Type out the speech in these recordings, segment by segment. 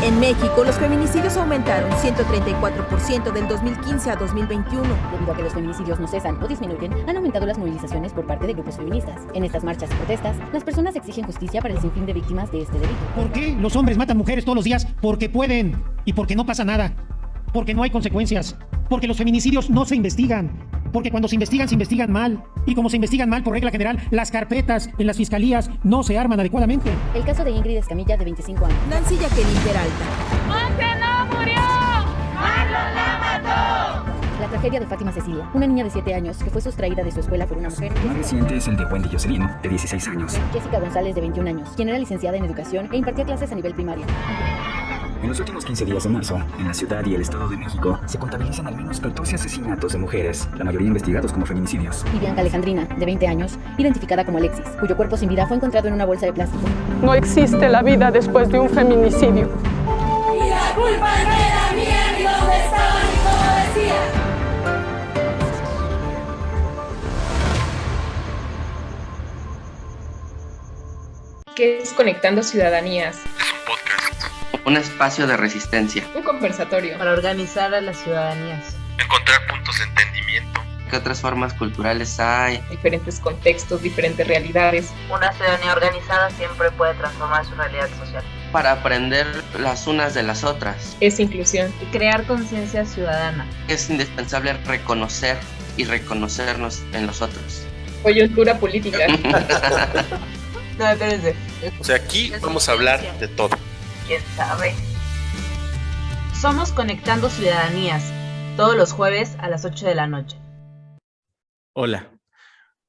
En México, los feminicidios aumentaron 134% del 2015 a 2021. Debido a que los feminicidios no cesan o disminuyen, han aumentado las movilizaciones por parte de grupos feministas. En estas marchas y protestas, las personas exigen justicia para el sinfín de víctimas de este delito. ¿Por qué los hombres matan mujeres todos los días? Porque pueden y porque no pasa nada. Porque no hay consecuencias. Porque los feminicidios no se investigan. Porque cuando se investigan mal. Y como se investigan mal, por regla general, las carpetas en las fiscalías no se arman adecuadamente. El caso de Ingrid Escamilla, de 25 años. Nancy Jacqueline Peralta. ¡Monse no murió! ¡Marlon la mató! La tragedia de Fátima Cecilia, una niña de 7 años que fue sustraída de su escuela por una mujer. El más reciente es el de Wendy Jocelyn, de 16 años. Jessica González, de 21 años, quien era licenciada en educación e impartía clases a nivel primaria. En los últimos 15 días de marzo, en la ciudad y el Estado de México, se contabilizan al menos 14 asesinatos de mujeres, la mayoría investigados como feminicidios. Y Bianca Alejandrina, de 20 años, identificada como Alexis, cuyo cuerpo sin vida fue encontrado en una bolsa de plástico. No existe la vida después de un feminicidio. Y la culpa no era mía ni dónde estaba ni cómo decía. ¿Qué es Conectando Ciudadanías? Es un podcast. Un espacio de resistencia. Un conversatorio. Para organizar a las ciudadanías. Encontrar puntos de entendimiento. ¿Qué otras formas culturales hay? Diferentes contextos, diferentes realidades. Una ciudadanía organizada siempre puede transformar su realidad social. Para aprender las unas de las otras. Es inclusión. Y crear conciencia ciudadana. Es indispensable reconocer y reconocernos en los otros. Coyuntura política. No, espérense. O sea, aquí vamos a hablar de todo. ¿Quién sabe? Somos Conectando Ciudadanías, todos los jueves a las 8 de la noche. Hola,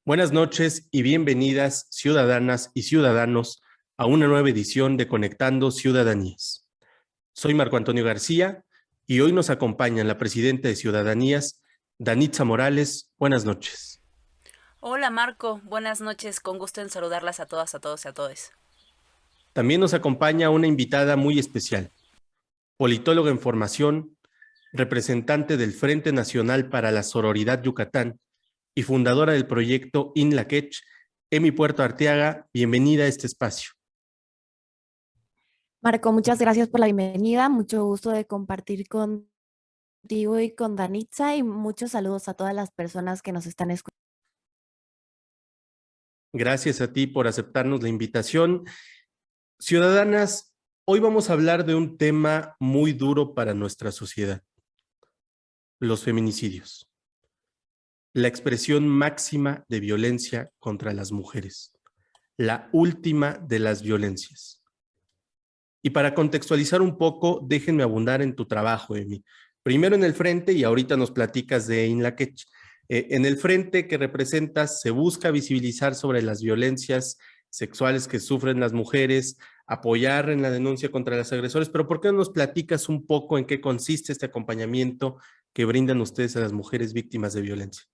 buenas noches y bienvenidas ciudadanas y ciudadanos a una nueva edición de Conectando Ciudadanías. Soy Marco Antonio García y hoy nos acompaña la presidenta de Ciudadanías, Danitza Morales. Buenas noches. Hola Marco, buenas noches, con gusto en saludarlas a todas, a todos y a todes. También nos acompaña una invitada muy especial, politóloga en formación, representante del Frente Nacional para la Sororidad Yucatán y fundadora del proyecto INLACACH, Emi Puerto Arteaga. Bienvenida a este espacio. Marco, muchas gracias por la bienvenida, mucho gusto de compartir contigo y con Danitza y muchos saludos a todas las personas que nos están escuchando. Gracias a ti por aceptarnos la invitación. Ciudadanas, hoy vamos a hablar de un tema muy duro para nuestra sociedad: los feminicidios. La expresión máxima de violencia contra las mujeres, la última de las violencias. Y para contextualizar un poco, déjenme abundar en tu trabajo, Emi. Primero en el Frente y ahorita nos platicas de INLACACH. En el Frente que representas se busca visibilizar sobre las violencias sexuales que sufren las mujeres, apoyar en la denuncia contra los agresores, pero ¿por qué no nos platicas un poco en qué consiste este acompañamiento que brindan ustedes a las mujeres víctimas de violencia?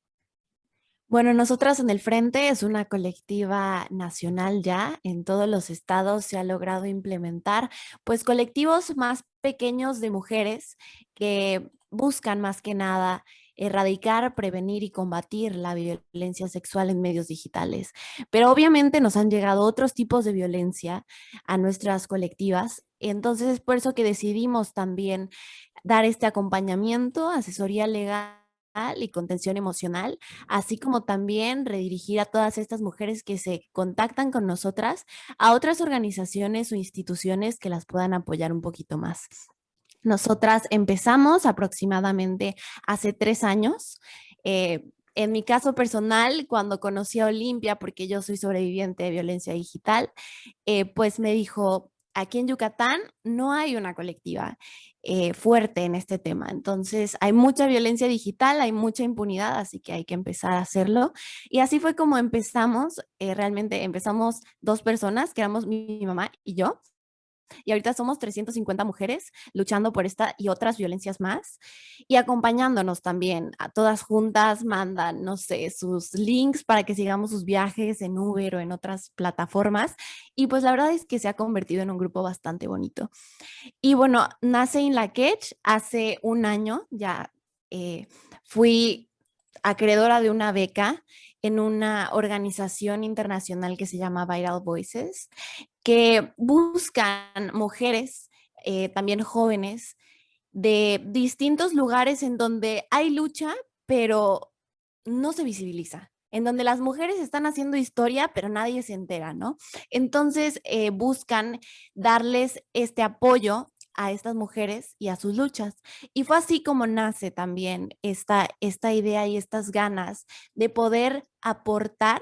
Bueno, nosotras en el Frente es una colectiva nacional ya, en todos los estados se ha logrado implementar, pues colectivos más pequeños de mujeres que buscan más que nada erradicar, prevenir y combatir la violencia sexual en medios digitales. Pero obviamente nos han llegado otros tipos de violencia a nuestras colectivas, entonces es por eso que decidimos también dar este acompañamiento, asesoría legal y contención emocional, así como también redirigir a todas estas mujeres que se contactan con nosotras a otras organizaciones o instituciones que las puedan apoyar un poquito más. Nosotras empezamos aproximadamente hace 3 años. En mi caso personal, cuando conocí a Olimpia, porque yo soy sobreviviente de violencia digital, pues me dijo, aquí en Yucatán no hay una colectiva fuerte en este tema. Entonces hay mucha violencia digital, hay mucha impunidad, así que hay que empezar a hacerlo. Y así fue como empezamos. Realmente empezamos 2 personas, que éramos mi mamá y yo. Y ahorita somos 350 mujeres luchando por esta y otras violencias más y acompañándonos también. A todas juntas mandan, no sé, sus links para que sigamos sus viajes en Uber o en otras plataformas. Y pues la verdad es que se ha convertido en un grupo bastante bonito. Y bueno, nace INLACACH hace 1 año. Ya fui acreedora de una beca en una organización internacional que se llama Vital Voices, que buscan mujeres también jóvenes, de distintos lugares en donde hay lucha, pero no se visibiliza, en donde las mujeres están haciendo historia, pero nadie se entera, ¿no? Entonces buscan darles este apoyo a estas mujeres y a sus luchas. Y fue así como nace también esta idea y estas ganas de poder aportar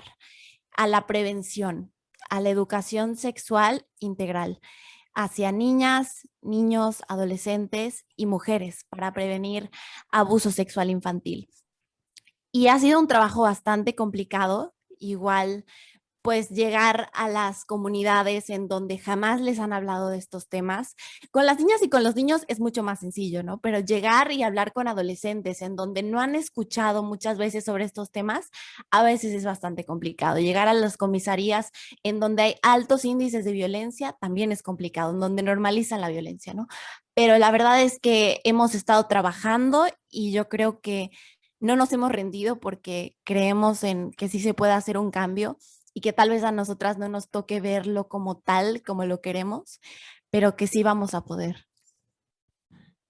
a la prevención, a la educación sexual integral hacia niñas, niños, adolescentes y mujeres para prevenir abuso sexual infantil. Y ha sido un trabajo bastante complicado, igual pues llegar a las comunidades en donde jamás les han hablado de estos temas. Con las niñas y con los niños es mucho más sencillo, ¿no? Pero llegar y hablar con adolescentes en donde no han escuchado muchas veces sobre estos temas, a veces es bastante complicado. Llegar a las comisarías en donde hay altos índices de violencia también es complicado, en donde normalizan la violencia, ¿no? Pero la verdad es que hemos estado trabajando y yo creo que no nos hemos rendido porque creemos en que sí se puede hacer un cambio y que tal vez a nosotras no nos toque verlo como tal, como lo queremos, pero que sí vamos a poder.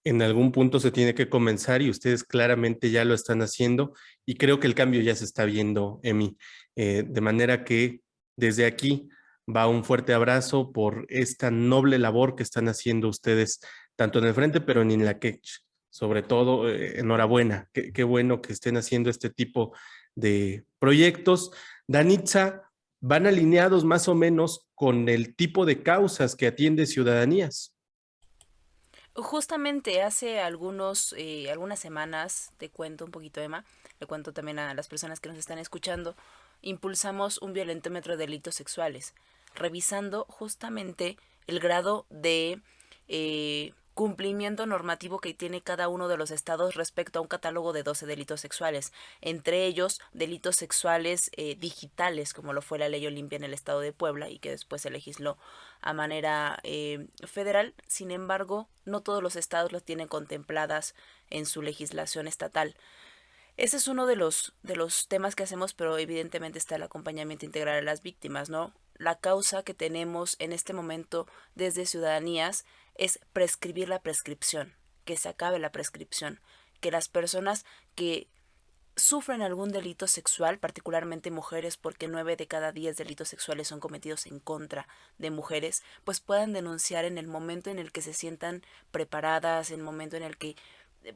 En algún punto se tiene que comenzar y ustedes claramente ya lo están haciendo y creo que el cambio ya se está viendo, Emi. De manera que desde aquí va un fuerte abrazo por esta noble labor que están haciendo ustedes, tanto en el frente, pero en la Quech. Sobre todo, enhorabuena. Qué bueno que estén haciendo este tipo de proyectos. Danitza, ¿van alineados más o menos con el tipo de causas que atiende Ciudadanías? Justamente hace algunas semanas, te cuento un poquito, Emma, le cuento también a las personas que nos están escuchando, impulsamos un violentómetro de delitos sexuales, revisando justamente el grado de cumplimiento normativo que tiene cada uno de los estados respecto a un catálogo de 12 delitos sexuales, entre ellos delitos sexuales digitales, como lo fue la Ley Olimpia en el estado de Puebla y que después se legisló a manera federal. Sin embargo, no todos los estados los tienen contempladas en su legislación estatal. Ese es uno de los temas que hacemos, pero evidentemente está el acompañamiento integral a las víctimas, ¿no? La causa que tenemos en este momento desde Ciudadanías es prescribir la prescripción, que se acabe la prescripción, que las personas que sufren algún delito sexual, particularmente mujeres, porque 9 de cada 10 delitos sexuales son cometidos en contra de mujeres, pues puedan denunciar en el momento en el que se sientan preparadas, en el momento en el que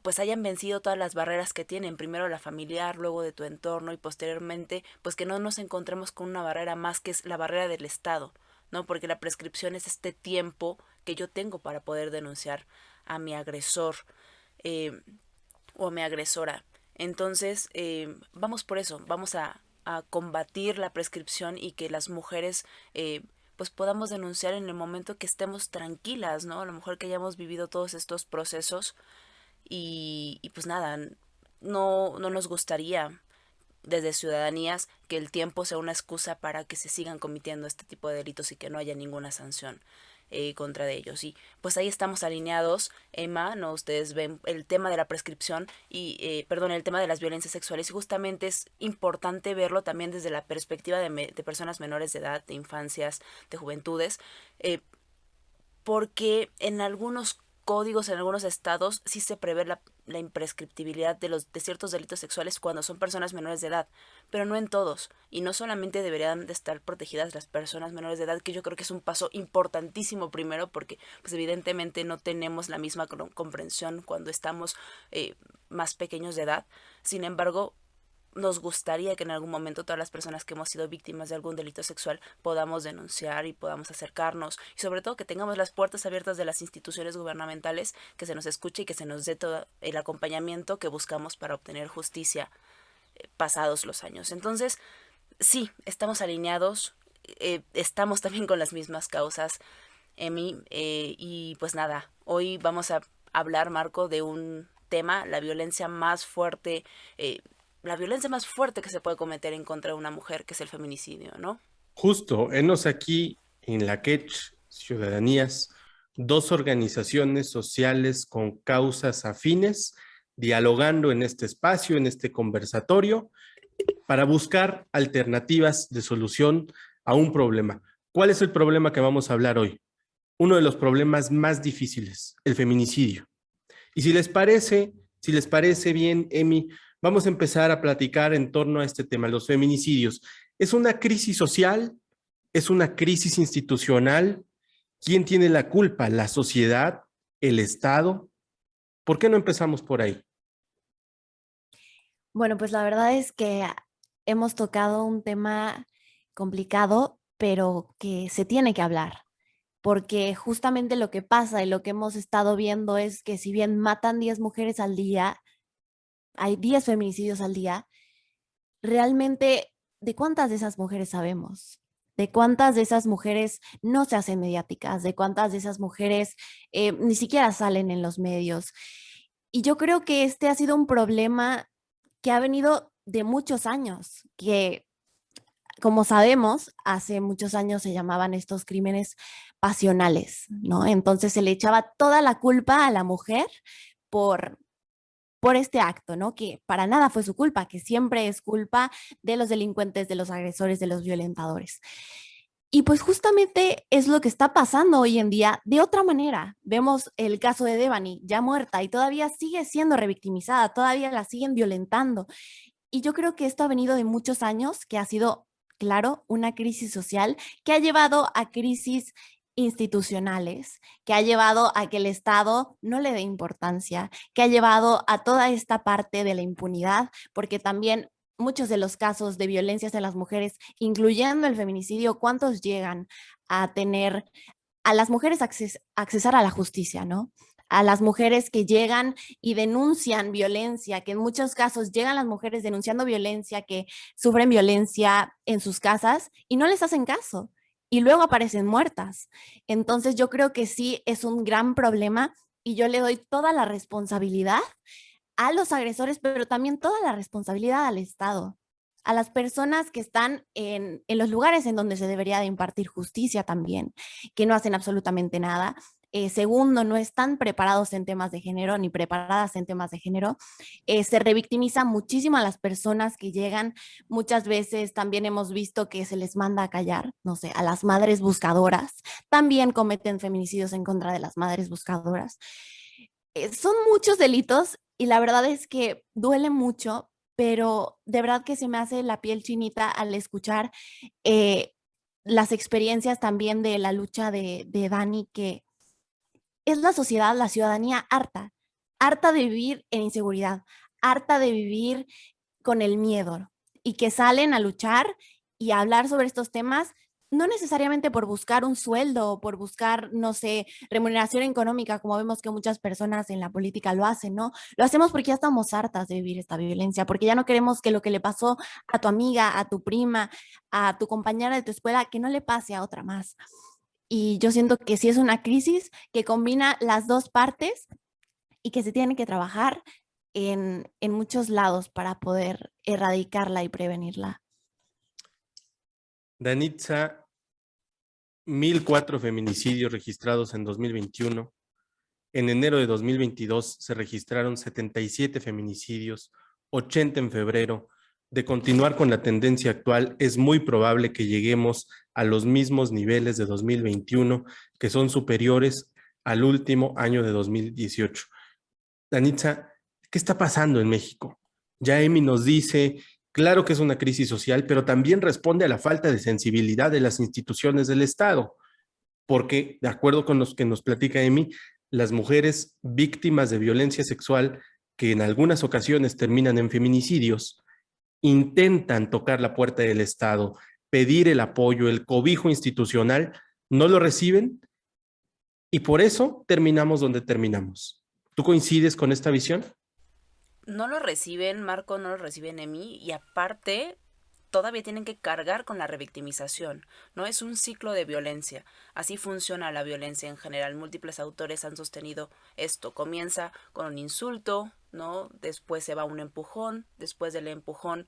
pues hayan vencido todas las barreras que tienen, primero la familiar, luego de tu entorno y posteriormente pues que no nos encontremos con una barrera más que es la barrera del Estado, ¿no? Porque la prescripción es este tiempo que yo tengo para poder denunciar a mi agresor o a mi agresora. Entonces, vamos por eso, vamos a combatir la prescripción y que las mujeres pues podamos denunciar en el momento que estemos tranquilas, ¿no? A lo mejor que hayamos vivido todos estos procesos y pues nada, no nos gustaría desde Ciudadanías que el tiempo sea una excusa para que se sigan cometiendo este tipo de delitos y que no haya ninguna sanción contra de ellos. Y pues ahí estamos alineados, Emma, ¿no? Ustedes ven el tema de la prescripción y, el tema de las violencias sexuales y justamente es importante verlo también desde la perspectiva de personas menores de edad, de infancias, de juventudes, porque en algunos códigos, en algunos estados, sí se prevé la imprescriptibilidad de ciertos delitos sexuales cuando son personas menores de edad, pero no en todos. Y no solamente deberían de estar protegidas las personas menores de edad, que yo creo que es un paso importantísimo primero, porque pues evidentemente no tenemos la misma comprensión cuando estamos más pequeños de edad. Sin embargo, nos gustaría que en algún momento todas las personas que hemos sido víctimas de algún delito sexual podamos denunciar y podamos acercarnos y sobre todo que tengamos las puertas abiertas de las instituciones gubernamentales, que se nos escuche y que se nos dé todo el acompañamiento que buscamos para obtener justicia pasados los años. Entonces, sí, estamos alineados, estamos también con las mismas causas, Emi, y pues nada, hoy vamos a hablar, Marco, de un tema, la violencia más fuerte que se puede cometer en contra de una mujer, que es el feminicidio, ¿no? Justo, enos aquí en la Quech, Ciudadanías, 2 organizaciones sociales con causas afines, dialogando en este espacio, en este conversatorio, para buscar alternativas de solución a un problema. ¿Cuál es el problema que vamos a hablar hoy? uno de los problemas más difíciles, el feminicidio. Y si les parece bien, Emi, vamos a empezar a platicar en torno a este tema, los feminicidios. ¿Es una crisis social? ¿Es una crisis institucional? ¿Quién tiene la culpa? ¿La sociedad? ¿El Estado? ¿Por qué no empezamos por ahí? Bueno, pues la verdad es que hemos tocado un tema complicado, pero que se tiene que hablar, porque justamente lo que pasa y lo que hemos estado viendo es que si bien matan 10 mujeres al día, hay 10 feminicidios al día, realmente, ¿de cuántas de esas mujeres sabemos? ¿De cuántas de esas mujeres no se hacen mediáticas? ¿De cuántas de esas mujeres ni siquiera salen en los medios? Y yo creo que este ha sido un problema que ha venido de muchos años, que como sabemos, hace muchos años se llamaban estos crímenes pasionales, ¿no? Entonces se le echaba toda la culpa a la mujer por este acto, ¿no? Que para nada fue su culpa, que siempre es culpa de los delincuentes, de los agresores, de los violentadores. Y pues justamente es lo que está pasando hoy en día de otra manera. Vemos el caso de Devani, ya muerta, y todavía sigue siendo revictimizada, todavía la siguen violentando. Y yo creo que esto ha venido de muchos años, que ha sido, claro, una crisis social que ha llevado a crisis institucionales, que ha llevado a que el Estado no le dé importancia, que ha llevado a toda esta parte de la impunidad, porque también muchos de los casos de violencia hacia las mujeres, incluyendo el feminicidio, ¿cuántos llegan a tener a las mujeres accesar a la justicia, ¿no? A las mujeres que llegan y denuncian violencia, que en muchos casos llegan las mujeres denunciando violencia, que sufren violencia en sus casas y no les hacen caso y luego aparecen muertas. Entonces yo creo que sí es un gran problema y yo le doy toda la responsabilidad a los agresores, pero también toda la responsabilidad al Estado, a las personas que están en los lugares en donde se debería de impartir justicia también, que no hacen absolutamente nada. Segundo, no están preparados en temas de género ni preparadas en temas de género. Se revictimiza muchísimo a las personas que llegan. Muchas veces también hemos visto que se les manda a callar, no sé, a las madres buscadoras. También cometen feminicidios en contra de las madres buscadoras. Son muchos delitos y la verdad es que duele mucho, pero de verdad que se me hace la piel chinita al escuchar las experiencias también de la lucha de Dani, que es la sociedad, la ciudadanía harta de vivir en inseguridad, harta de vivir con el miedo y que salen a luchar y a hablar sobre estos temas, no necesariamente por buscar un sueldo o por buscar, no sé, remuneración económica, como vemos que muchas personas en la política lo hacen, ¿no? Lo hacemos porque ya estamos hartas de vivir esta violencia, porque ya no queremos que lo que le pasó a tu amiga, a tu prima, a tu compañera de tu escuela, que no le pase a otra más. Y yo siento que sí es una crisis que combina las dos partes y que se tiene que trabajar en muchos lados para poder erradicarla y prevenirla. Danitza, 1,004 feminicidios registrados en 2021. En enero de 2022 se registraron 77 feminicidios, 80 en febrero. De continuar con la tendencia actual, es muy probable que lleguemos a los mismos niveles de 2021, que son superiores al último año de 2018. Danitza, ¿qué está pasando en México? Ya Emi nos dice, claro que es una crisis social, pero también responde a la falta de sensibilidad de las instituciones del Estado, porque, de acuerdo con los que nos platica Emi, las mujeres víctimas de violencia sexual, que en algunas ocasiones terminan en feminicidios, intentan tocar la puerta del Estado, pedir el apoyo, el cobijo institucional, no lo reciben y por eso terminamos donde terminamos. ¿Tú coincides con esta visión? No lo reciben, Marco, no lo reciben Emi, y aparte todavía tienen que cargar con la revictimización, ¿no? Es un ciclo de violencia. Así funciona la violencia en general. Múltiples autores han sostenido esto. Comienza con un insulto, ¿no? Después se va un empujón, después del empujón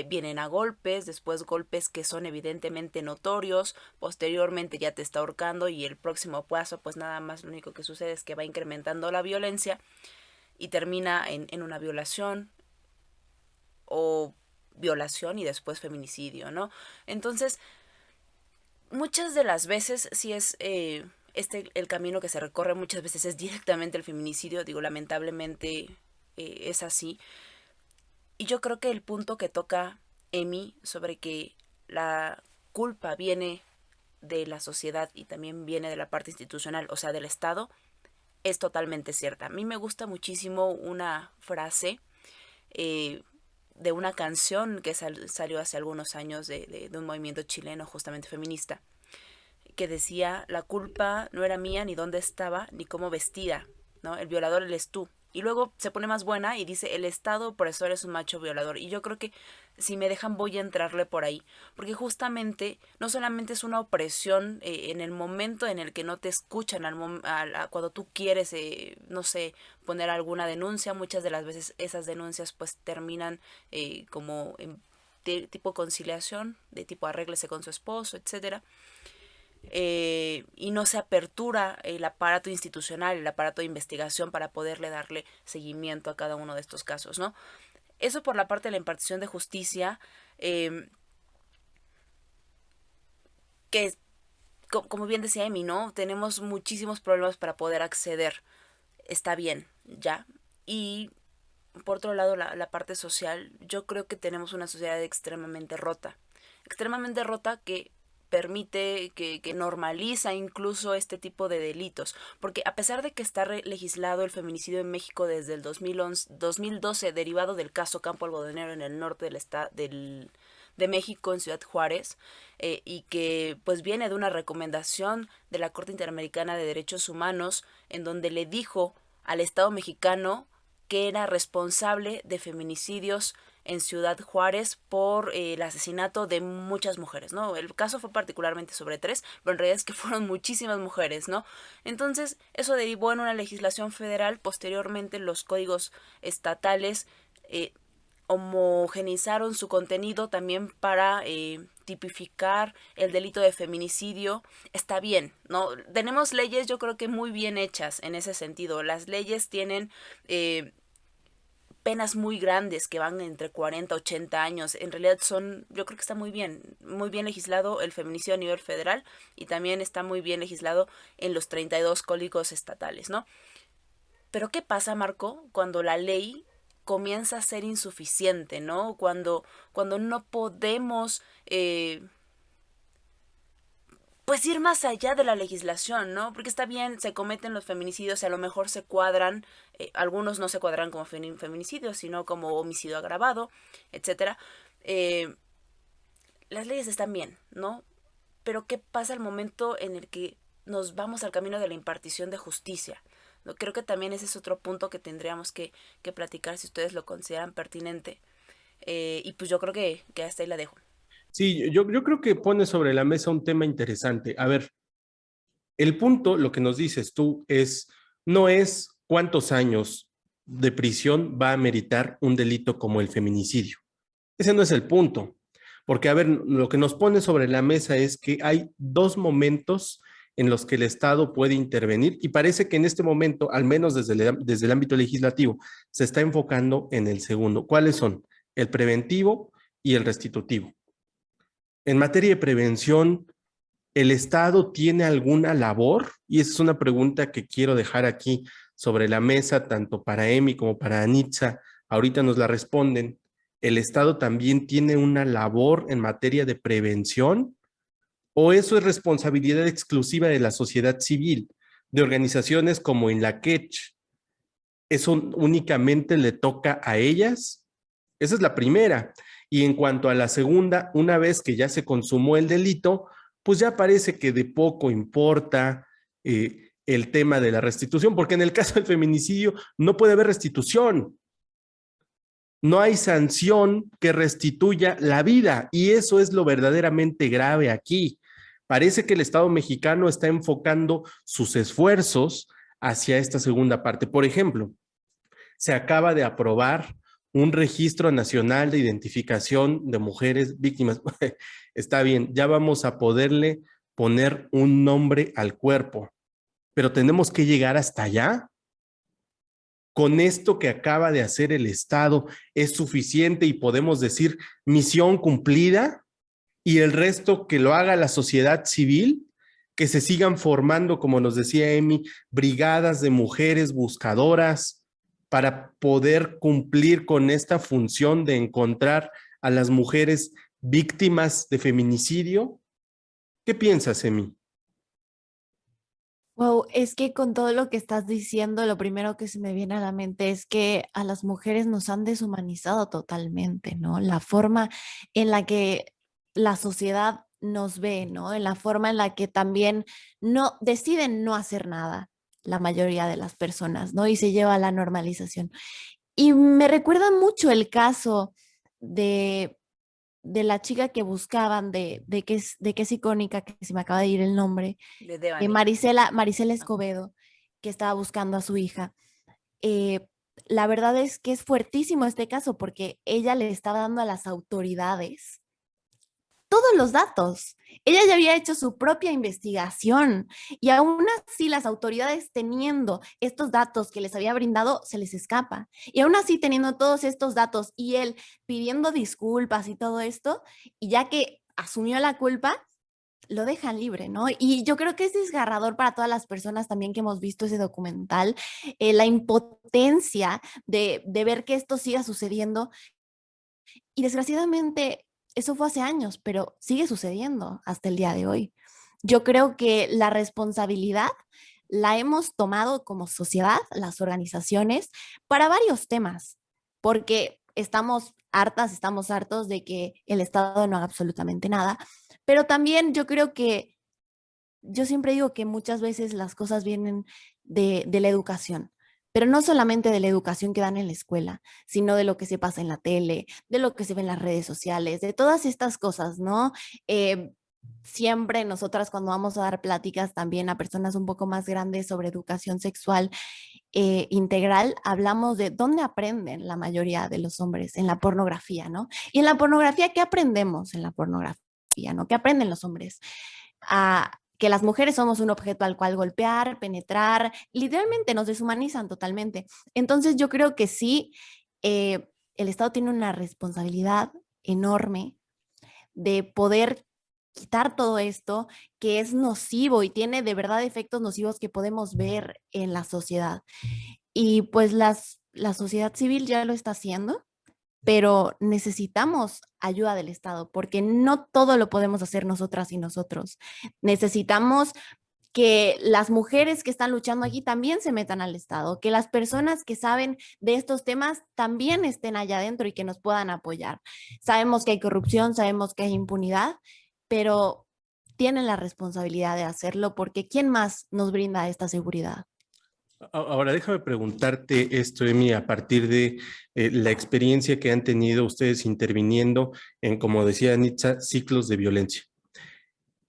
vienen a golpes, después golpes que son evidentemente notorios, posteriormente ya te está ahorcando y el próximo paso, pues nada más lo único que sucede es que va incrementando la violencia y termina en una violación o violación y después feminicidio, ¿no? Entonces, muchas de las veces sí es el camino que se recorre muchas veces es directamente el feminicidio, digo, lamentablemente es así. Y yo creo que el punto que toca Emi sobre que la culpa viene de la sociedad y también viene de la parte institucional, o sea, del Estado, es totalmente cierta. A mí me gusta muchísimo una frase de una canción que salió hace algunos años de un movimiento chileno justamente feminista, que decía: la culpa no era mía, ni dónde estaba, ni cómo vestía, ¿no? El violador eres tú. Y luego se pone más buena y dice: el Estado opresor es un macho violador. Y yo creo que, si me dejan, voy a entrarle por ahí. Porque justamente no solamente es una opresión en el momento en el que no te escuchan, cuando tú quieres, no sé, poner alguna denuncia. Muchas de las veces esas denuncias pues terminan como en tipo conciliación, de tipo arréglese con su esposo, etcétera. Y no se apertura el aparato institucional, el aparato de investigación para poderle darle seguimiento a cada uno de estos casos, ¿no? Eso por la parte de la impartición de justicia, que como bien decía Emi, ¿no? Tenemos muchísimos problemas para poder acceder. Está bien, ya. Y por otro lado, la parte social, yo creo que tenemos una sociedad extremadamente rota que permite, que normaliza incluso este tipo de delitos, porque a pesar de que está legislado el feminicidio en México desde el 2012, derivado del caso Campo Algodonero en el norte de México, en Ciudad Juárez, y que pues viene de una recomendación de la Corte Interamericana de Derechos Humanos, en donde le dijo al Estado mexicano que era responsable de feminicidios en Ciudad Juárez por el asesinato de muchas mujeres, ¿no? El caso fue particularmente sobre 3, pero en realidad es que fueron muchísimas mujeres, ¿no? Entonces, eso derivó en una legislación federal. Posteriormente, los códigos estatales homogenizaron su contenido también para tipificar el delito de feminicidio. Está bien, ¿no? Tenemos leyes, yo creo que muy bien hechas en ese sentido. Las leyes tienen penas muy grandes que van entre 40 a 80 años. En realidad yo creo que está muy bien legislado el feminicidio a nivel federal, y también está muy bien legislado en los 32 códigos estatales, ¿no? Pero ¿qué pasa, Marco, cuando la ley comienza a ser insuficiente, ¿no? Cuando no podemos pues ir más allá de la legislación, ¿no? Porque está bien, se cometen los feminicidios y a lo mejor se cuadran, algunos no se cuadran como feminicidios, sino como homicidio agravado, etcétera. Las leyes están bien, ¿no? Pero ¿qué pasa al momento en el que nos vamos al camino de la impartición de justicia? ¿No? Creo que también ese es otro punto que tendríamos que platicar, si ustedes lo consideran pertinente. Y pues yo creo que hasta ahí la dejo. Sí, yo creo que pone sobre la mesa un tema interesante. A ver, el punto, lo que nos dices tú, no es cuántos años de prisión va a meritar un delito como el feminicidio. Ese no es el punto. Porque, a ver, lo que nos pone sobre la mesa es que hay 2 momentos en los que el Estado puede intervenir, y parece que en este momento, al menos desde el ámbito legislativo, se está enfocando en el segundo. ¿Cuáles son? El preventivo y el restitutivo. En materia de prevención, ¿el Estado tiene alguna labor? Y esa es una pregunta que quiero dejar aquí sobre la mesa, tanto para Emi como para Anitza. Ahorita nos la responden. ¿El Estado también tiene una labor en materia de prevención? ¿O eso es responsabilidad exclusiva de la sociedad civil, de organizaciones como INLACECH? ¿Eso únicamente le toca a ellas? Esa es la primera. Y en cuanto a la segunda, una vez que ya se consumó el delito, pues ya parece que de poco importa el tema de la restitución, porque en el caso del feminicidio no puede haber restitución. No hay sanción que restituya la vida, y eso es lo verdaderamente grave aquí. Parece que el Estado mexicano está enfocando sus esfuerzos hacia esta segunda parte. Por ejemplo, se acaba de aprobar un registro nacional de identificación de mujeres víctimas. Está bien, ya vamos a poderle poner un nombre al cuerpo, pero tenemos que llegar hasta allá. Con esto que acaba de hacer el Estado, ¿es suficiente y podemos decir misión cumplida? Y el resto que lo haga la sociedad civil. que se sigan formando, como nos decía Emi, brigadas de mujeres buscadoras para poder cumplir con esta función de encontrar a las mujeres víctimas de feminicidio? ¿Qué piensas, Emi? Wow, es que con todo lo que estás diciendo, lo primero que se me viene a la mente es que a las mujeres nos han deshumanizado totalmente, ¿no? La forma en la que la sociedad nos ve, ¿no? En la forma en la que también no deciden no hacer nada la mayoría de las personas, ¿no? Y se lleva a la normalización. Y me recuerda mucho el caso de la chica que buscaban, de que es icónica, que se me acaba de ir el nombre, De Devani. Marisela Escobedo, que estaba buscando a su hija. La verdad es que es fuertísimo este caso porque ella le estaba dando a las autoridades todos los datos. Ella ya había hecho su propia investigación y aún así las autoridades teniendo estos datos que les había brindado se les escapa. Y aún así teniendo todos estos datos y él pidiendo disculpas y todo esto, y ya que asumió la culpa, lo dejan libre, ¿no? Y yo creo que es desgarrador para todas las personas también que hemos visto ese documental, la impotencia de ver que esto siga sucediendo. Y desgraciadamente eso fue hace años, pero sigue sucediendo hasta el día de hoy. Yo creo que la responsabilidad la hemos tomado como sociedad, las organizaciones, para varios temas, porque estamos hartos de que el Estado no haga absolutamente nada, pero también yo creo que, yo siempre digo que muchas veces las cosas vienen de la educación. Pero no solamente de la educación que dan en la escuela, sino de lo que se pasa en la tele, de lo que se ve en las redes sociales, de todas estas cosas, ¿no? Siempre nosotras cuando vamos a dar pláticas también a personas un poco más grandes sobre educación sexual integral, hablamos de dónde aprenden la mayoría de los hombres, en la pornografía, ¿no? Y en la pornografía, ¿qué aprendemos en la pornografía, ¿no? ¿Qué aprenden los hombres? Que las mujeres somos un objeto al cual golpear, penetrar, literalmente nos deshumanizan totalmente. Entonces yo creo que sí, el Estado tiene una responsabilidad enorme de poder quitar todo esto que es nocivo y tiene de verdad efectos nocivos que podemos ver en la sociedad. Y pues la sociedad civil ya lo está haciendo, pero necesitamos ayuda del Estado porque no todo lo podemos hacer nosotras y nosotros. Necesitamos que las mujeres que están luchando aquí también se metan al Estado, que las personas que saben de estos temas también estén allá adentro y que nos puedan apoyar. Sabemos que hay corrupción, sabemos que hay impunidad, pero tienen la responsabilidad de hacerlo porque ¿quién más nos brinda esta seguridad? Ahora, déjame preguntarte esto, Emi, a partir de la experiencia que han tenido ustedes interviniendo en, como decía Anitza, ciclos de violencia.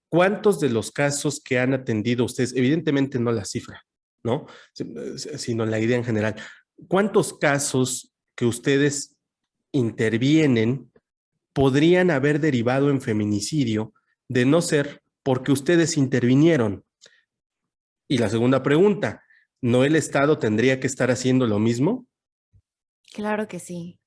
¿Cuántos de los casos que han atendido ustedes, evidentemente no la cifra, ¿no? Sino la idea en general, cuántos casos que ustedes intervienen podrían haber derivado en feminicidio de no ser porque ustedes intervinieron? Y la segunda pregunta, ¿no el Estado tendría que estar haciendo lo mismo? Claro que sí.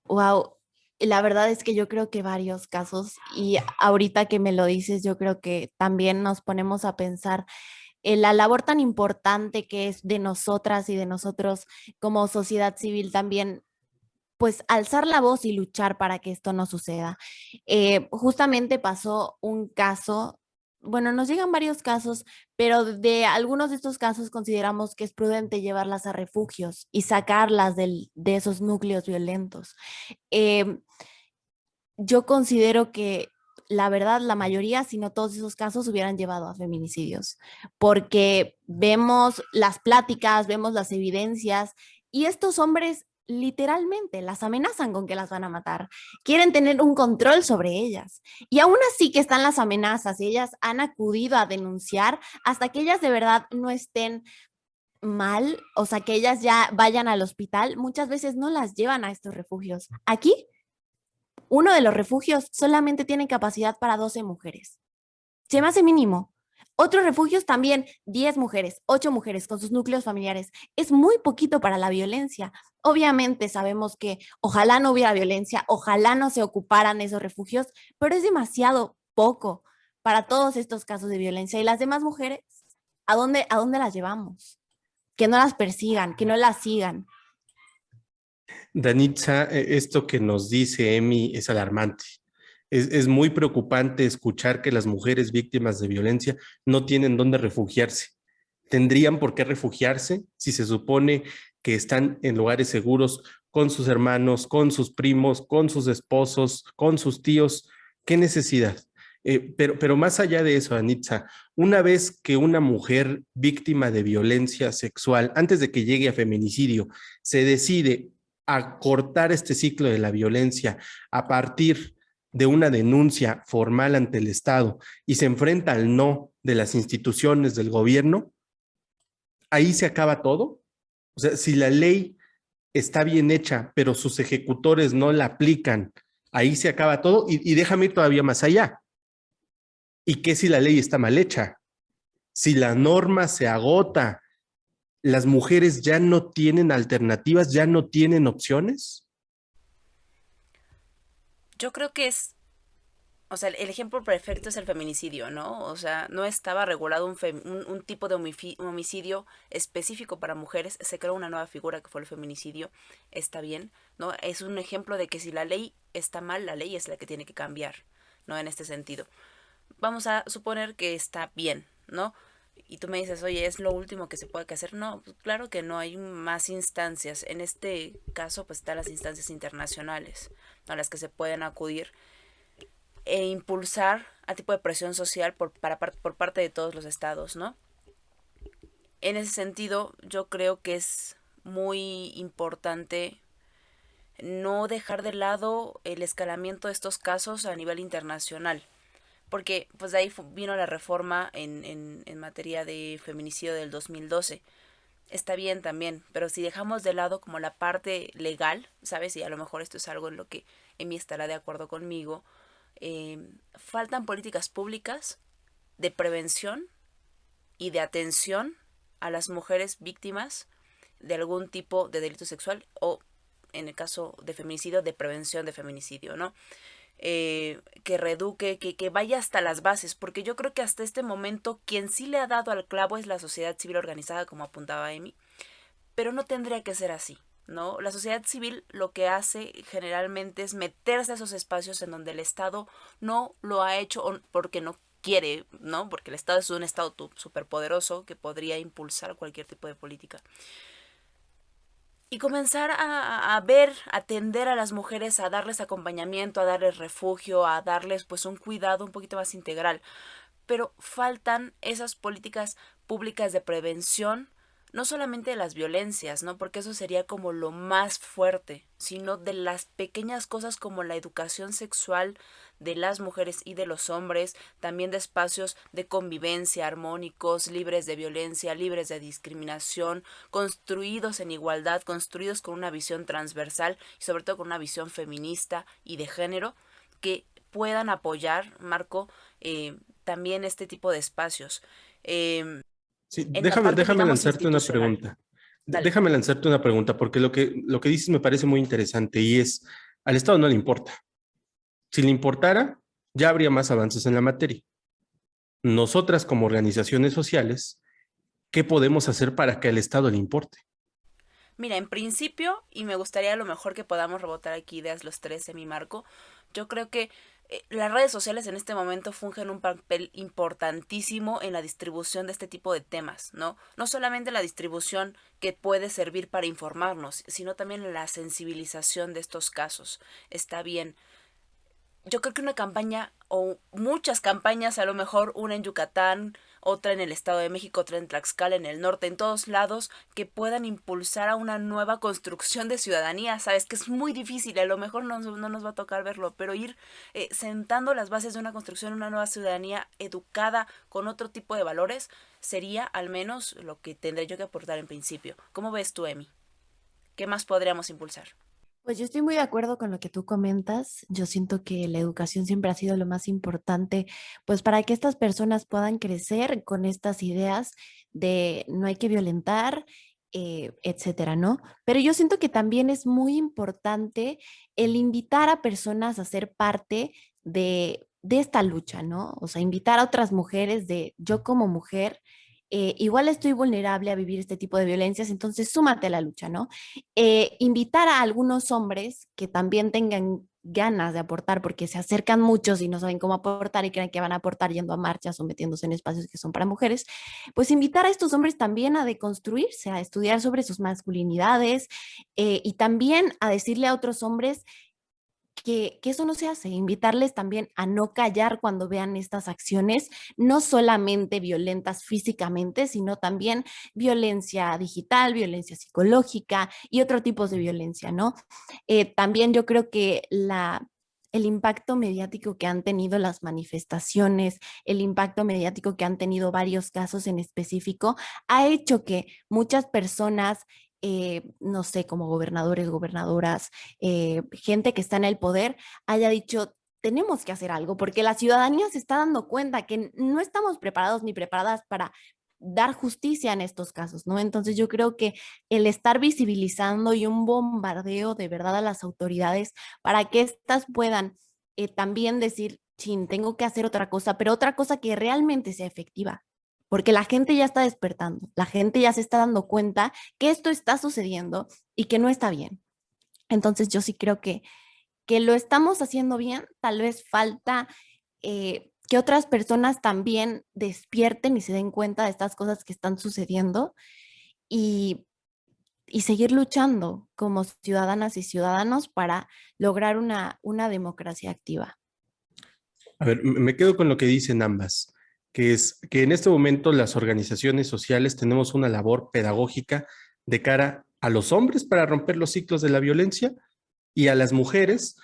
Wow, la verdad es que yo creo que varios casos, y ahorita que me lo dices, yo creo que también nos ponemos a pensar en la labor tan importante que es de nosotras y de nosotros como sociedad civil también, pues alzar la voz y luchar para que esto no suceda. Justamente pasó un caso. Bueno, nos llegan varios casos, pero de algunos de estos casos consideramos que es prudente llevarlas a refugios y sacarlas de esos núcleos violentos. Yo considero que la verdad, la mayoría, si no todos esos casos, hubieran llevado a feminicidios, porque vemos las pláticas, vemos las evidencias y estos hombres literalmente las amenazan con que las van a matar. Quieren tener un control sobre ellas. Y aún así que están las amenazas y ellas han acudido a denunciar hasta que ellas de verdad no estén mal, o sea, que ellas ya vayan al hospital, muchas veces no las llevan a estos refugios. Aquí, uno de los refugios solamente tiene capacidad para 12 mujeres. Se me hace mínimo. Otros refugios también 10 mujeres, 8 mujeres con sus núcleos familiares. Es muy poquito para la violencia. Obviamente sabemos que ojalá no hubiera violencia, ojalá no se ocuparan esos refugios, pero es demasiado poco para todos estos casos de violencia. ¿Y las demás mujeres? A dónde las llevamos? Que no las persigan, que no las sigan. Danitza, esto que nos dice Emi es alarmante. Es muy preocupante escuchar que las mujeres víctimas de violencia no tienen dónde refugiarse. ¿Tendrían por qué refugiarse si se supone que están en lugares seguros con sus hermanos, con sus primos, con sus esposos, con sus tíos? ¿Qué necesidad? Pero más allá de eso, Danitza, una vez que una mujer víctima de violencia sexual, antes de que llegue a feminicidio, se decide a cortar este ciclo de la violencia a partir de una denuncia formal ante el Estado y se enfrenta al no de las instituciones del gobierno, ahí se acaba todo. O sea, si la ley está bien hecha, pero sus ejecutores no la aplican, ahí se acaba todo. Y déjame ir todavía más allá. ¿Y qué si la ley está mal hecha? Si la norma se agota, ¿las mujeres ya no tienen alternativas, ya no tienen opciones? Yo creo que o sea, el ejemplo perfecto es el feminicidio, ¿no? O sea, no estaba regulado un tipo de homicidio específico para mujeres, se creó una nueva figura que fue el feminicidio, está bien, ¿no? Es un ejemplo de que si la ley está mal, la ley es la que tiene que cambiar, ¿no? En este sentido. Vamos a suponer que está bien, ¿no? Y tú me dices, oye, ¿es lo último que se puede hacer? No, pues claro que no, hay más instancias. En este caso, pues están las instancias internacionales, ¿no? A las que se pueden acudir e impulsar a tipo de presión social por parte de todos los estados, ¿no? En ese sentido, yo creo que es muy importante no dejar de lado el escalamiento de estos casos a nivel internacional, porque pues de ahí vino la reforma en materia de feminicidio del 2012. Está bien también, pero si dejamos de lado como la parte legal, ¿sabes? Y a lo mejor esto es algo en lo que Emi estará de acuerdo conmigo, faltan políticas públicas de prevención y de atención a las mujeres víctimas de algún tipo de delito sexual o, en el caso de feminicidio, de prevención de feminicidio, ¿no? Que reeduque, que vaya hasta las bases, porque yo creo que hasta este momento quien sí le ha dado al clavo es la sociedad civil organizada, como apuntaba Emi, pero no tendría que ser así, ¿no? La sociedad civil lo que hace generalmente es meterse a esos espacios en donde el Estado no lo ha hecho porque no quiere, ¿no? Porque el Estado es un Estado superpoderoso que podría impulsar cualquier tipo de política. Y comenzar a ver, a atender a las mujeres, a darles acompañamiento, a darles refugio, a darles pues un cuidado un poquito más integral. Pero faltan esas políticas públicas de prevención, no solamente de las violencias, ¿no? Porque eso sería como lo más fuerte, sino de las pequeñas cosas como la educación sexual de las mujeres y de los hombres, también de espacios de convivencia armónicos, libres de violencia, libres de discriminación, construidos en igualdad, construidos con una visión transversal y sobre todo con una visión feminista y de género, que puedan apoyar, Marco, también este tipo de espacios. Sí, déjame lanzarte una pregunta. Déjame lanzarte una pregunta, porque lo que dices me parece muy interesante y es, al Estado no le importa. Si le importara, ya habría más avances en la materia. Nosotras como organizaciones sociales, ¿qué podemos hacer para que al Estado le importe? Mira, en principio, y me gustaría a lo mejor que podamos rebotar aquí ideas los tres en mi Marco, yo creo que las redes sociales en este momento fungen un papel importantísimo en la distribución de este tipo de temas, ¿no? No solamente la distribución que puede servir para informarnos, sino también la sensibilización de estos casos. Está bien. Yo creo que una campaña o muchas campañas, a lo mejor una en Yucatán, otra en el Estado de México, otra en Tlaxcala, en el norte, en todos lados, que puedan impulsar a una nueva construcción de ciudadanía, ¿sabes? Que es muy difícil, a lo mejor no nos va a tocar verlo, pero ir sentando las bases de una construcción, una nueva ciudadanía educada con otro tipo de valores, sería al menos lo que tendré yo que aportar en principio. ¿Cómo ves tú, Emi? ¿Qué más podríamos impulsar? Pues yo estoy muy de acuerdo con lo que tú comentas. Yo siento que la educación siempre ha sido lo más importante, pues para que estas personas puedan crecer con estas ideas de no hay que violentar, etcétera, ¿no? Pero yo siento que también es muy importante el invitar a personas a ser parte de esta lucha, ¿no? O sea, invitar a otras mujeres de yo como mujer, igual estoy vulnerable a vivir este tipo de violencias, entonces súmate a la lucha, ¿no? Invitar a algunos hombres que también tengan ganas de aportar, porque se acercan muchos y no saben cómo aportar y creen que van a aportar yendo a marchas o metiéndose en espacios que son para mujeres, pues invitar a estos hombres también a deconstruirse, a estudiar sobre sus masculinidades y también a decirle a otros hombres que eso no se hace, invitarles también a no callar cuando vean estas acciones, no solamente violentas físicamente, sino también violencia digital, violencia psicológica y otro tipo de violencia, ¿no? También yo creo que el impacto mediático que han tenido las manifestaciones, el impacto mediático que han tenido varios casos en específico, ha hecho que muchas personas no sé, como gobernadores, gobernadoras, gente que está en el poder, haya dicho, tenemos que hacer algo, porque la ciudadanía se está dando cuenta que no estamos preparados ni preparadas para dar justicia en estos casos, ¿no? Entonces yo creo que el estar visibilizando y un bombardeo de verdad a las autoridades para que éstas puedan también decir, chin, tengo que hacer otra cosa, pero otra cosa que realmente sea efectiva. Porque la gente ya está despertando, la gente ya se está dando cuenta que esto está sucediendo y que no está bien. Entonces yo sí creo que lo estamos haciendo bien, tal vez falta que otras personas también despierten y se den cuenta de estas cosas que están sucediendo y seguir luchando como ciudadanas y ciudadanos para lograr una democracia activa. A ver, me quedo con lo que dicen ambas, que es que en este momento las organizaciones sociales tenemos una labor pedagógica de cara a los hombres para romper los ciclos de la violencia y a las mujeres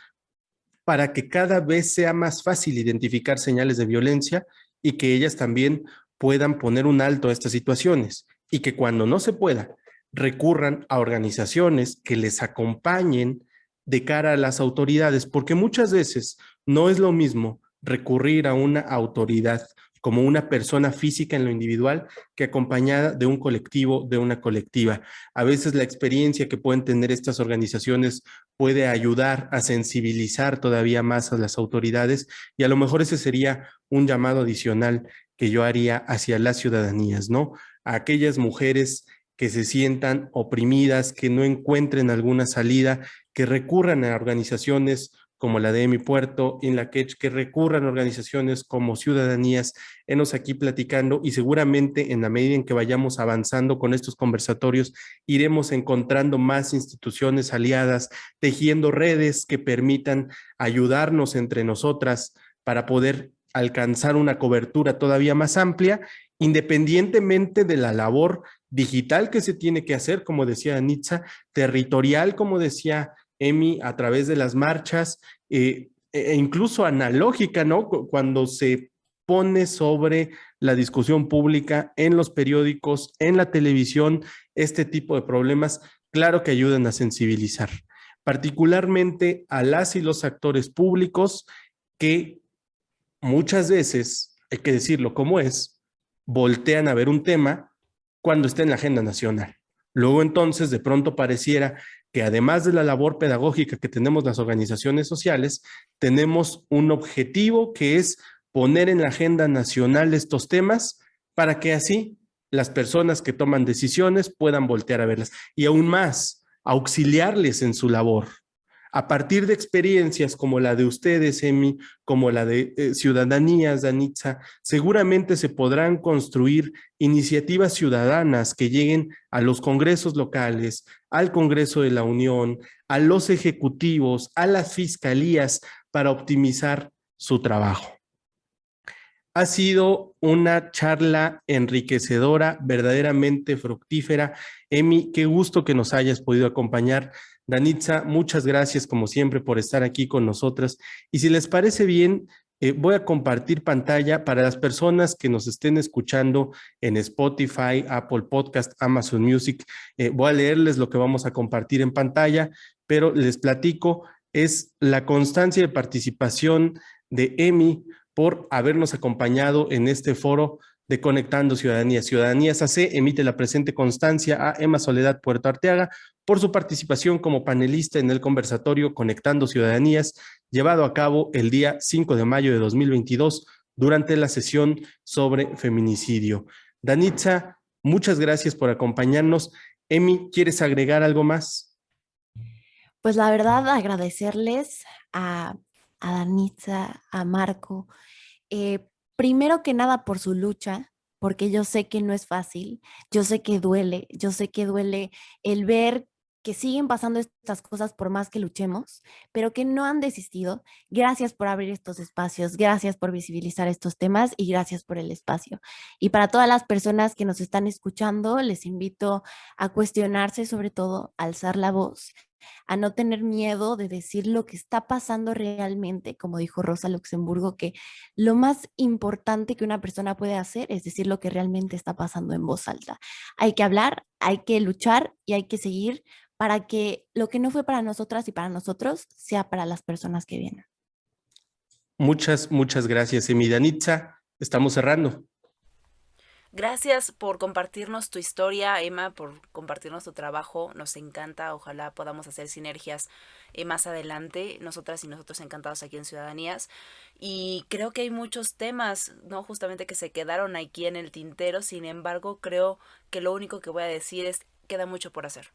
para que cada vez sea más fácil identificar señales de violencia y que ellas también puedan poner un alto a estas situaciones y que cuando no se pueda recurran a organizaciones que les acompañen de cara a las autoridades, porque muchas veces no es lo mismo recurrir a una autoridad como una persona física en lo individual que acompañada de un colectivo, de una colectiva. A veces la experiencia que pueden tener estas organizaciones puede ayudar a sensibilizar todavía más a las autoridades y a lo mejor ese sería un llamado adicional que yo haría hacia las ciudadanías, ¿no? A aquellas mujeres que se sientan oprimidas, que no encuentren alguna salida, que recurran a organizaciones como la de Mi Puerto, INLACACH, que recurran a organizaciones como Ciudadanías, enos aquí platicando y seguramente en la medida en que vayamos avanzando con estos conversatorios, iremos encontrando más instituciones aliadas, tejiendo redes que permitan ayudarnos entre nosotras para poder alcanzar una cobertura todavía más amplia, independientemente de la labor digital que se tiene que hacer, como decía Anitza, territorial, como decía Emi, a través de las marchas, e incluso analógica, ¿no? Cuando se pone sobre la discusión pública en los periódicos, en la televisión, este tipo de problemas, claro que ayudan a sensibilizar, particularmente a las y los actores públicos que muchas veces, hay que decirlo como es, voltean a ver un tema cuando está en la agenda nacional. Luego entonces de pronto pareciera que además de la labor pedagógica que tenemos las organizaciones sociales, tenemos un objetivo que es poner en la agenda nacional estos temas para que así las personas que toman decisiones puedan voltear a verlas y aún más, auxiliarles en su labor. A partir de experiencias como la de ustedes, Emi, como la de Ciudadanías, Danitza, seguramente se podrán construir iniciativas ciudadanas que lleguen a los congresos locales, al Congreso de la Unión, a los ejecutivos, a las fiscalías para optimizar su trabajo. Ha sido una charla enriquecedora, verdaderamente fructífera. Emi, qué gusto que nos hayas podido acompañar. Danitza, muchas gracias como siempre por estar aquí con nosotras. Y si les parece bien, voy a compartir pantalla para las personas que nos estén escuchando en Spotify, Apple Podcast, Amazon Music. Voy a leerles lo que vamos a compartir en pantalla, pero les platico, es la constancia de participación de Emi por habernos acompañado en este foro de Conectando Ciudadanía. Ciudadanías AC emite la presente constancia a Emma Soledad Puerto Arteaga por su participación como panelista en el conversatorio Conectando Ciudadanías, llevado a cabo el día 5 de mayo de 2022 durante la sesión sobre feminicidio. Danitza, muchas gracias por acompañarnos. Emi, ¿quieres agregar algo más? Pues la verdad, agradecerles a Danitza, a Marco, primero que nada por su lucha, porque yo sé que no es fácil, yo sé que duele el ver que siguen pasando estas cosas por más que luchemos, pero que no han desistido. Gracias por abrir estos espacios, gracias por visibilizar estos temas y gracias por el espacio. Y para todas las personas que nos están escuchando, les invito a cuestionarse, sobre todo, a alzar la voz, a no tener miedo de decir lo que está pasando realmente, como dijo Rosa Luxemburgo, que lo más importante que una persona puede hacer es decir lo que realmente está pasando en voz alta. Hay que hablar, hay que luchar y hay que seguir para que lo que no fue para nosotras y para nosotros sea para las personas que vienen. Muchas gracias, Emi. Danitza, estamos cerrando. Gracias por compartirnos tu historia, Emma, por compartirnos tu trabajo. Nos encanta, ojalá podamos hacer sinergias más adelante, nosotras y nosotros encantados aquí en Ciudadanías. Y creo que hay muchos temas, ¿no? Justamente que se quedaron aquí en el tintero. Sin embargo, creo que lo único que voy a decir es: queda mucho por hacer.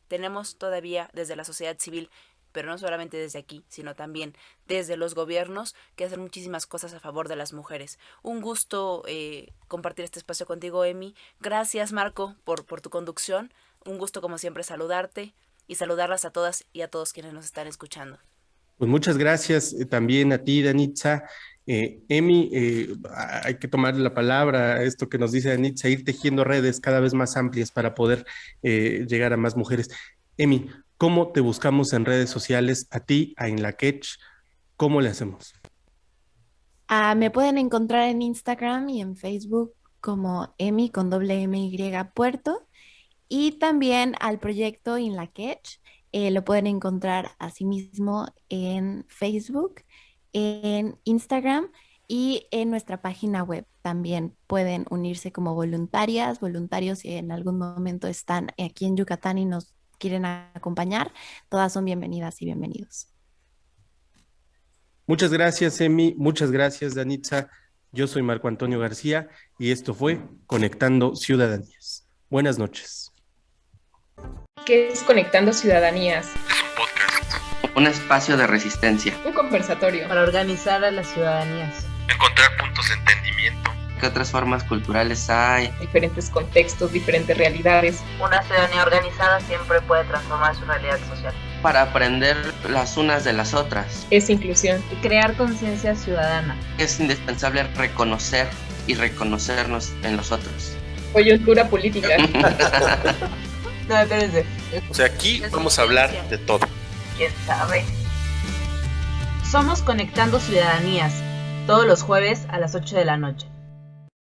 Tenemos todavía desde la sociedad civil, pero no solamente desde aquí, sino también desde los gobiernos, que hacen muchísimas cosas a favor de las mujeres. Un gusto compartir este espacio contigo, Emi. Gracias, Marco, por tu conducción. Un gusto, como siempre, saludarte y saludarlas a todas y a todos quienes nos están escuchando. Pues muchas gracias también a ti, Danitza. Emi, hay que tomarle la palabra a esto que nos dice Danitza, ir tejiendo redes cada vez más amplias para poder llegar a más mujeres. Emi, ¿cómo te buscamos en redes sociales? A ti, a Inlaquech, ¿cómo le hacemos? Me pueden encontrar en Instagram y en Facebook como Emi con $MY Puerto, y también al proyecto Inlaquech. Lo pueden encontrar asimismo en Facebook, en Instagram y en nuestra página web. También pueden unirse como voluntarias, voluntarios, si en algún momento están aquí en Yucatán y nos quieren acompañar. Todas son bienvenidas y bienvenidos. Muchas gracias, Emi. Muchas gracias, Danitza. Yo soy Marco Antonio García y esto fue Conectando Ciudadanías. Buenas noches. ¿Qué es Conectando Ciudadanías? Un espacio de resistencia. Un conversatorio para organizar a las ciudadanías. Encontrar puntos de entendimiento. ¿Qué otras formas culturales hay? Diferentes contextos, diferentes realidades. Una ciudadanía organizada siempre puede transformar su realidad social. Para aprender las unas de las otras. Es inclusión. Y crear conciencia ciudadana. Es indispensable reconocer y reconocernos en los otros. Coyuntura política. No, espérense. O sea, aquí vamos a hablar de todo. ¿Quién sabe? Somos Conectando Ciudadanías, todos los jueves a las 8 de la noche.